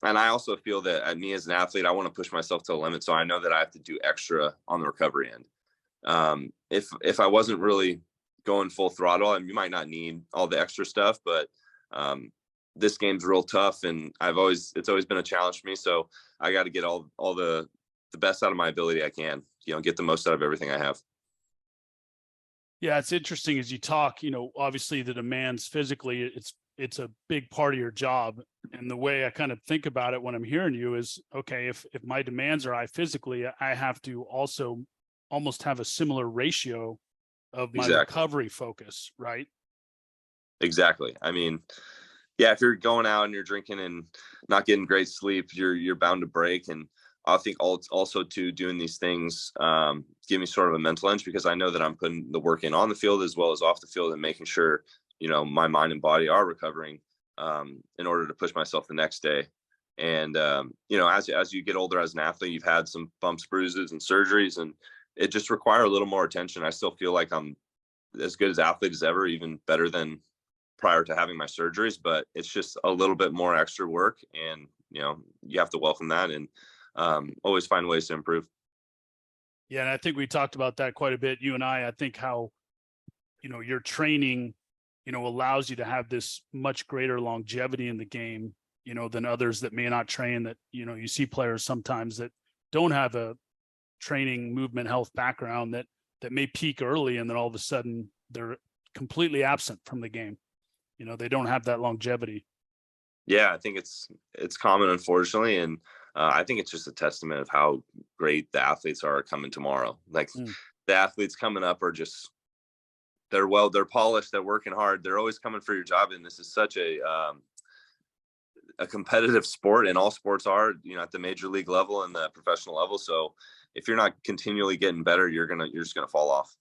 And I also feel that at me as an athlete, I want to push myself to the limit. So I know that I have to do extra on the recovery end. If I wasn't really going full throttle, and you might not need all the extra stuff, but this game's real tough, and it's always been a challenge for me. So I got to get all the best out of my ability I can. Get the most out of everything I have. Yeah, it's interesting as you talk, obviously the demands physically, it's a big part of your job. And the way I kind of think about it when I'm hearing you is, okay, if my demands are high physically, I have to also almost have a similar ratio of my Exactly. recovery focus, right? Exactly. I mean, yeah, if you're going out and you're drinking and not getting great sleep, you're bound to break. And I think also too doing these things give me sort of a mental edge, because I know that I'm putting the work in on the field as well as off the field, and making sure my mind and body are recovering in order to push myself the next day. And as you get older as an athlete, you've had some bumps, bruises, and surgeries, and it just require a little more attention. I still feel like I'm as good as athlete as ever, even better than prior to having my surgeries, but it's just a little bit more extra work, and you have to welcome that, and always find ways to improve. Yeah, and I think we talked about that quite a bit, you and I think how, your training, allows you to have this much greater longevity in the game, than others that may not train, that, you see players sometimes that don't have a training movement health background that may peak early, and then all of a sudden they're completely absent from the game. They don't have that longevity. Yeah, I think it's common, unfortunately, and I think it's just a testament of how great the athletes are coming tomorrow. Like, Mm. the athletes coming up are just they're polished, they're working hard, they're always coming for your job, and this is such a competitive sport, and all sports are, at the major league level and the professional level. So if you're not continually getting better, you're just gonna fall off.